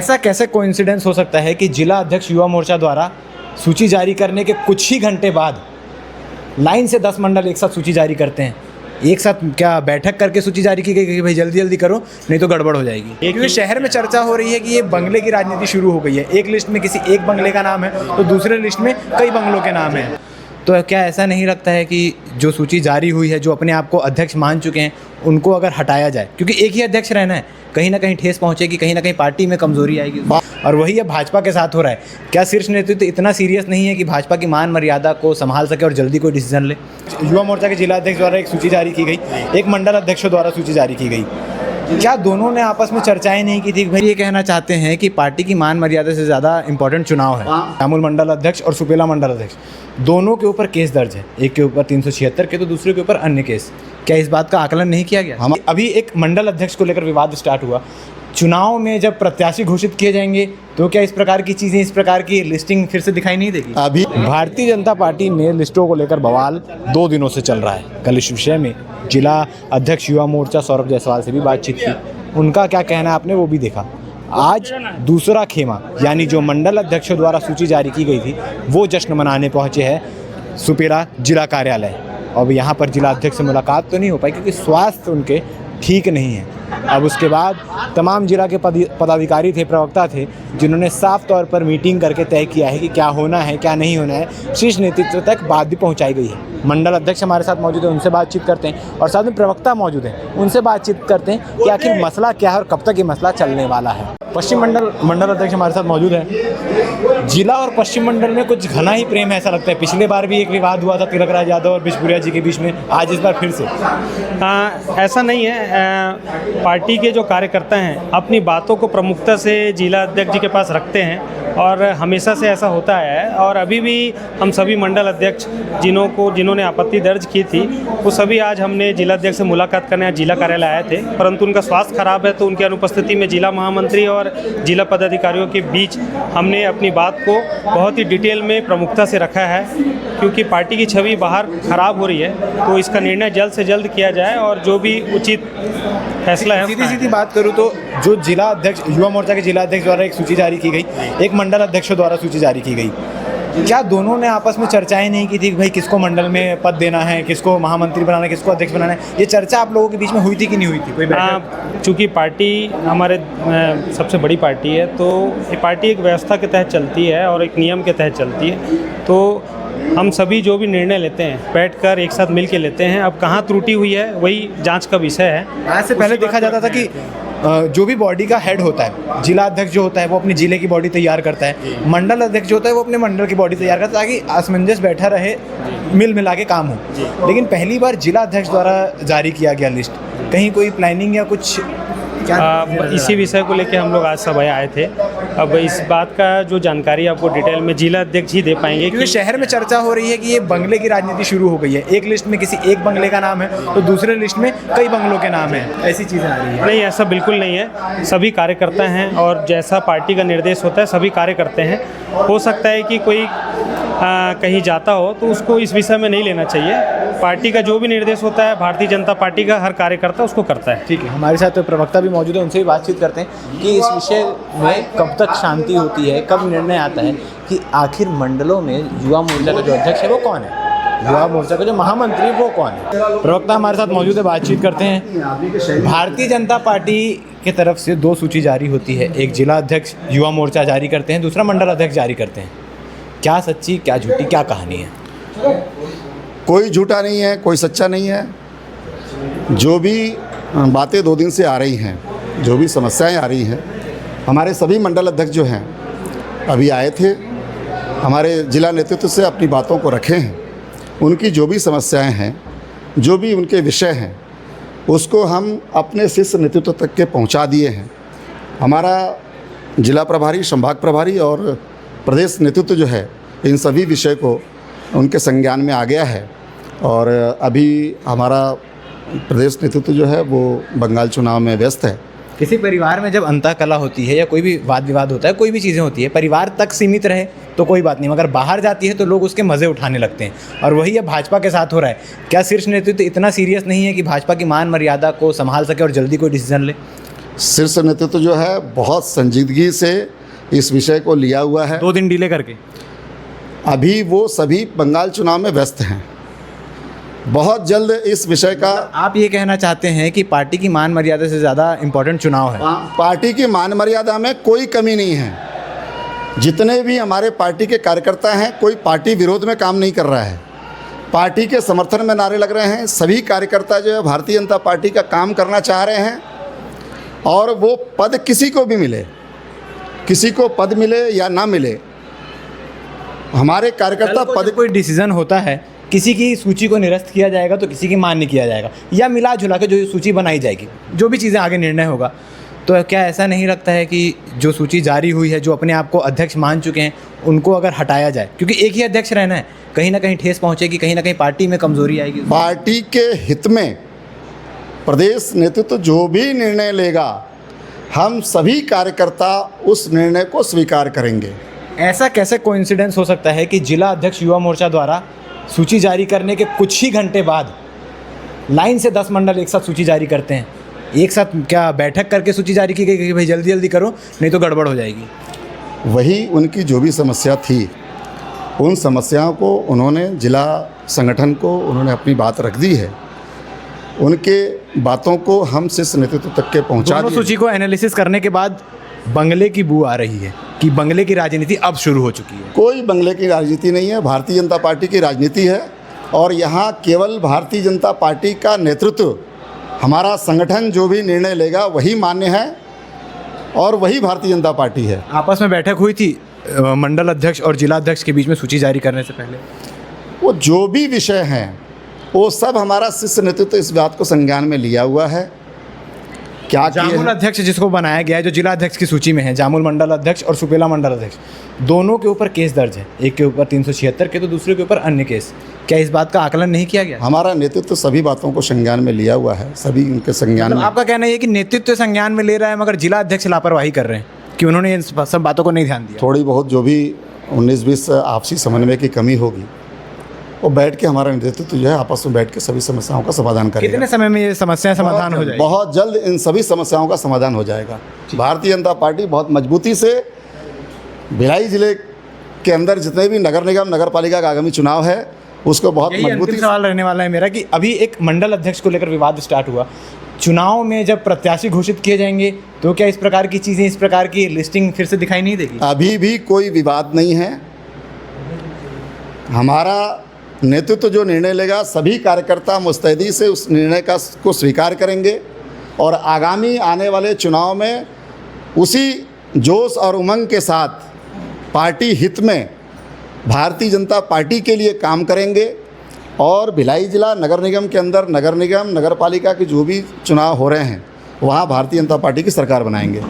ऐसा कैसे कोइंसिडेंस हो सकता है कि जिला अध्यक्ष युवा मोर्चा द्वारा सूची जारी करने के कुछ ही घंटे बाद लाइन से 10 मंडल एक साथ सूची जारी करते हैं? एक साथ क्या बैठक करके सूची जारी की गई कि भाई जल्दी जल्दी करो नहीं तो गड़बड़ हो जाएगी? क्योंकि शहर में चर्चा हो रही है कि ये बंगले की राजनीति शुरू हो गई है। एक लिस्ट में किसी एक बंगले का नाम है तो दूसरे लिस्ट में कई बंगलों के नाम हैं। तो क्या ऐसा नहीं लगता है कि जो सूची जारी हुई है, जो अपने आप को अध्यक्ष मान चुके हैं, उनको अगर हटाया जाए, क्योंकि एक ही अध्यक्ष रहना है, कहीं ना कहीं ठेस पहुंचेगी, कहीं ना कहीं पार्टी में कमजोरी आएगी। और वही अब भाजपा के साथ हो रहा है। क्या शीर्ष नेतृत्व इतना सीरियस नहीं है कि भाजपा की मान मर्यादा को संभाल सके और जल्दी कोई डिसीजन ले? युवा मोर्चा के जिला अध्यक्ष द्वारा एक सूची जारी की गई, एक मंडल अध्यक्षों द्वारा सूची जारी की गई। क्या दोनों ने आपस में चर्चाएं नहीं की थी? भाई ये कहना चाहते हैं कि पार्टी की मान मर्यादा से ज़्यादा इंपॉर्टेंट चुनाव है। श्यामुल मंडल अध्यक्ष और सुपेला मंडल अध्यक्ष दोनों के ऊपर केस दर्ज है, एक के ऊपर 376 के तो दूसरे के ऊपर अन्य केस। क्या इस बात का आकलन नहीं किया गया? हम अभी एक मंडल अध्यक्ष को लेकर विवाद स्टार्ट हुआ। चुनाव में जब प्रत्याशी घोषित किए जाएंगे तो क्या इस प्रकार की चीज़ें, इस प्रकार की लिस्टिंग फिर से दिखाई नहीं देगी? अभी भारतीय जनता पार्टी में लिस्टों को लेकर बवाल 2 दिनों से चल रहा है। कल इस विषय में जिला अध्यक्ष युवा मोर्चा सौरभ जायसवाल से भी बातचीत की, उनका क्या कहना है आपने वो भी देखा। आज दूसरा खेमा यानी जो मंडल अध्यक्षों द्वारा सूची जारी की गई थी वो जश्न मनाने पहुंचे हैं सुपेला जिला कार्यालय। अब यहाँ पर जिला अध्यक्ष से मुलाकात तो नहीं हो पाई क्योंकि स्वास्थ्य उनके ठीक नहीं है। अब उसके बाद तमाम जिला के पदाधिकारी थे, प्रवक्ता थे, जिन्होंने साफ तौर पर मीटिंग करके तय किया है कि क्या होना है क्या नहीं होना है। शीर्ष नेतृत्व तक बात भी पहुंचाई गई है। मंडल अध्यक्ष हमारे साथ मौजूद है, उनसे बातचीत करते हैं, और साथ में प्रवक्ता मौजूद हैं, उनसे बातचीत करते हैं कि आखिर मसला क्या है और कब तक ये मसला चलने वाला है। पश्चिम मंडल अध्यक्ष हमारे साथ मौजूद है। जिला और पश्चिम मंडल में कुछ घना ही प्रेम है ऐसा लगता है। पिछले बार भी एक विवाद हुआ था तिलक राज यादव और बिशपुरिया जी के बीच में, आज इस बार फिर से। ऐसा नहीं है। पार्टी के जो कार्यकर्ता हैं अपनी बातों को प्रमुखता से जिला अध्यक्ष जी के पास रखते हैं और हमेशा से ऐसा होता है। और अभी भी हम सभी मंडल अध्यक्ष जिन्होंने आपत्ति दर्ज की थी वो सभी आज हमने जिला अध्यक्ष से मुलाकात करने जिला कार्यालय आए थे, परंतु उनका स्वास्थ्य खराब है तो उनकी अनुपस्थिति में जिला महामंत्री और जिला पदाधिकारियों के बीच हमने अपनी बात को बहुत ही डिटेल में प्रमुखता से रखा है, क्योंकि पार्टी की छवि बाहर खराब हो रही है। तो इसका निर्णय जल्द से जल्द किया जाए और जो भी उचित फैसला है। सीधी बात करूँ तो जो जिला अध्यक्ष युवा मोर्चा के जिला अध्यक्ष द्वारा एक सूची जारी की गई, एक मंडल अध्यक्षों द्वारा सूची जारी की गई, क्या दोनों ने आपस में चर्चाएं नहीं की थी कि भाई किसको मंडल में पद देना है, किसको महामंत्री बनाना है, किसको अध्यक्ष बनाना है? ये चर्चा आप लोगों के बीच में हुई थी कि नहीं हुई थी? कोई चूँकि पार्टी हमारे सबसे बड़ी पार्टी है तो ये पार्टी एक व्यवस्था के तहत चलती है और एक नियम के तहत चलती है। तो हम सभी जो भी निर्णय लेते हैं बैठकर एक साथ मिल के लेते हैं। अब कहाँ त्रुटि हुई है वही जांच का विषय है। आज से पहले देखा जाता था कि जो भी बॉडी का हेड होता है, जिला अध्यक्ष जो होता है वो अपने जिले की बॉडी तैयार करता है, मंडल अध्यक्ष जो होता है वो अपने मंडल की बॉडी तैयार करता है, ताकि असमंजस बैठा रहे, मिल मिला के काम हो। लेकिन पहली बार जिला अध्यक्ष द्वारा जारी किया गया लिस्ट, कहीं कोई प्लानिंग या कुछ इसी विषय को लेकर हम लोग आज सब आए थे। अब इस बात का जो जानकारी आपको डिटेल में जिला अध्यक्ष ही दे पाएंगे, क्योंकि शहर में चर्चा हो रही है कि ये बंगले की राजनीति शुरू हो गई है। एक लिस्ट में किसी एक बंगले का नाम है तो दूसरे लिस्ट में कई बंगलों के नाम हैं, ऐसी चीज़ें आ रही है। नहीं, ऐसा बिल्कुल नहीं है। सभी कार्यकर्ता हैं और जैसा पार्टी का निर्देश होता है सभी कार्य करते हैं। हो सकता है कि कोई कहीं जाता हो तो उसको इस विषय में नहीं लेना चाहिए। पार्टी का जो भी निर्देश होता है भारतीय जनता पार्टी का हर कार्यकर्ता उसको करता है। ठीक है, हमारे साथ तो प्रवक्ता भी मौजूद है, उनसे भी बातचीत करते हैं कि इस विषय में कब तक शांति होती है, कब निर्णय आता है कि आखिर मंडलों में युवा मोर्चा का जो अध्यक्ष है वो कौन है, युवा मोर्चा का जो महामंत्री वो कौन है। प्रवक्ता हमारे साथ मौजूद है, बातचीत करते हैं। भारतीय जनता पार्टी की तरफ से 2 सूची जारी होती है, एक जिला अध्यक्ष युवा मोर्चा जारी करते हैं, दूसरा मंडल अध्यक्ष जारी करते हैं। क्या सच्ची क्या झूठी क्या कहानी है? कोई झूठा नहीं है, कोई सच्चा नहीं है। जो भी बातें 2 दिन से आ रही हैं, जो भी समस्याएं आ रही हैं, हमारे सभी मंडल अध्यक्ष जो हैं अभी आए थे, हमारे जिला नेतृत्व से अपनी बातों को रखे हैं। उनकी जो भी समस्याएं हैं, जो भी उनके विषय हैं, उसको हम अपने शीर्ष नेतृत्व तक के पहुंचा दिए हैं। हमारा जिला प्रभारी, संभाग प्रभारी और प्रदेश नेतृत्व जो है इन सभी विषय को उनके संज्ञान में आ गया है। और अभी हमारा प्रदेश नेतृत्व जो है वो बंगाल चुनाव में व्यस्त है। किसी परिवार में जब अंतःकलह होती है या कोई भी वाद विवाद होता है, कोई भी चीज़ें होती है, परिवार तक सीमित रहे तो कोई बात नहीं, मगर बाहर जाती है तो लोग उसके मज़े उठाने लगते हैं। और वही अब भाजपा के साथ हो रहा है। क्या शीर्ष नेतृत्व इतना सीरियस नहीं है कि भाजपा की मान मर्यादा को संभाल सके और जल्दी कोई डिसीजन ले? शीर्ष नेतृत्व जो है बहुत संजीदगी से इस विषय को लिया हुआ है। 2 दिन डिले करके अभी वो सभी बंगाल चुनाव में व्यस्त हैं। बहुत जल्द इस विषय का आप ये कहना चाहते हैं कि पार्टी की मान मर्यादा से ज़्यादा इम्पोर्टेंट चुनाव है? पार्टी की मान मर्यादा में कोई कमी नहीं है। जितने भी हमारे पार्टी के कार्यकर्ता हैं, कोई पार्टी विरोध में काम नहीं कर रहा है, पार्टी के समर्थन में नारे लग रहे हैं। सभी कार्यकर्ता जो है भारतीय जनता पार्टी का काम करना चाह रहे हैं और वो पद किसी को भी मिले, किसी को पद मिले या ना मिले, हमारे कार्यकर्ता पद। कोई डिसीजन होता है, किसी की सूची को निरस्त किया जाएगा तो किसी की मान्य किया जाएगा, या मिला जुला के जो सूची बनाई जाएगी, जो भी चीज़ें आगे निर्णय होगा, तो क्या ऐसा नहीं लगता है कि जो सूची जारी हुई है, जो अपने आप को अध्यक्ष मान चुके हैं, उनको अगर हटाया जाए, क्योंकि एक ही अध्यक्ष रहना है, कहीं ना कहीं ठेस पहुंचेगी, कहीं ना कहीं पार्टी में कमजोरी आएगी। पार्टी के हित में प्रदेश नेतृत्व जो भी निर्णय लेगा, हम सभी कार्यकर्ता उस निर्णय को स्वीकार करेंगे। ऐसा कैसे कोइंसिडेंस हो सकता है कि जिला अध्यक्ष युवा मोर्चा द्वारा सूची जारी करने के कुछ ही घंटे बाद लाइन से 10 मंडल एक साथ सूची जारी करते हैं? एक साथ क्या बैठक करके सूची जारी की गई कि भाई जल्दी जल्दी करो नहीं तो गड़बड़ हो जाएगी? वही उनकी जो भी समस्या थी, उन समस्याओं को उन्होंने जिला संगठन को उन्होंने अपनी बात रख दी है। उनके बातों को हम शीर्ष नेतृत्व तक के पहुंचा दोनों दिए। सूची को एनालिसिस करने के बाद बंगले की बू आ रही है कि बंगले की राजनीति अब शुरू हो चुकी है। कोई बंगले की राजनीति नहीं है, भारतीय जनता पार्टी की राजनीति है और यहाँ केवल भारतीय जनता पार्टी का नेतृत्व, हमारा संगठन जो भी निर्णय लेगा वही मान्य है और वही भारतीय जनता पार्टी है। आपस में बैठक हुई थी मंडल अध्यक्ष और जिला अध्यक्ष के बीच में सूची जारी करने से पहले? वो जो भी विषय हैं वो सब हमारा शीर्ष नेतृत्व इस बात को संज्ञान में लिया हुआ है। क्या जामुल अध्यक्ष जिसको बनाया गया है, जो जिला अध्यक्ष की सूची में है, जामुल मंडल अध्यक्ष और सुपेला मंडल अध्यक्ष, दोनों के ऊपर केस दर्ज है, एक के ऊपर 376 के तो दूसरे के ऊपर अन्य केस। क्या इस बात का आकलन नहीं किया गया? हमारा नेतृत्व सभी बातों को संज्ञान में लिया हुआ है, सभी उनके संज्ञान में। आपका कहना है कि नेतृत्व संज्ञान में ले रहा है मगर जिला अध्यक्ष लापरवाही कर रहे हैं कि उन्होंने इन सब बातों को नहीं ध्यान दिया? थोड़ी बहुत जो भी 19-20 आपसी समन्वय की कमी होगी, वो बैठ के हमारा नेतृत्व जो है आपस में बैठ के सभी समस्याओं का समाधान करेगा। कितने समय में ये समस्या समाधान हो जाएगी? बहुत जल्द इन सभी समस्याओं का समाधान हो जाएगा। भारतीय जनता पार्टी बहुत मजबूती से भिलाई जिले के अंदर जितने भी नगर निगम नगर पालिका का आगामी चुनाव है उसको बहुत मजबूती से। सवाल रहने वाला है मेरा कि अभी एक मंडल अध्यक्ष को लेकर विवाद स्टार्ट हुआ, चुनाव में जब प्रत्याशी घोषित किए जाएंगे तो क्या इस प्रकार की चीज़ें, इस प्रकार की लिस्टिंग फिर से दिखाई नहीं देगी? अभी भी कोई विवाद नहीं है। हमारा नेतृत्व जो निर्णय लेगा, सभी कार्यकर्ता मुस्तैदी से उस निर्णय को स्वीकार करेंगे और आगामी आने वाले चुनाव में उसी जोश और उमंग के साथ पार्टी हित में भारतीय जनता पार्टी के लिए काम करेंगे और भिलाई जिला नगर निगम के अंदर नगर निगम नगर पालिका के जो भी चुनाव हो रहे हैं वहाँ भारतीय जनता पार्टी की सरकार बनाएंगे।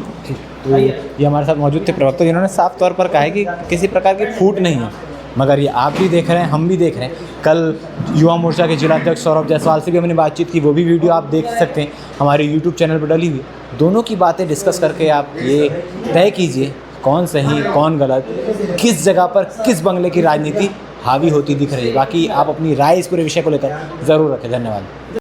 तो ये हमारे साथ मौजूद थे प्रवक्ता, जिन्होंने साफ तौर पर कहा है कि किसी प्रकार की फूट नहीं है, मगर ये आप भी देख रहे हैं, हम भी देख रहे हैं। कल युवा मोर्चा के जिलाध्यक्ष सौरभ जायसवाल से भी हमने बातचीत की, वो भी वीडियो आप देख सकते हैं हमारे यूट्यूब चैनल पर डली हुई। दोनों की बातें डिस्कस करके आप ये तय कीजिए कौन सही कौन गलत, किस जगह पर किस बंगले की राजनीति हावी होती दिख रही है। बाकी आप अपनी राय इस पूरे विषय को लेकर ज़रूर रखें। धन्यवाद।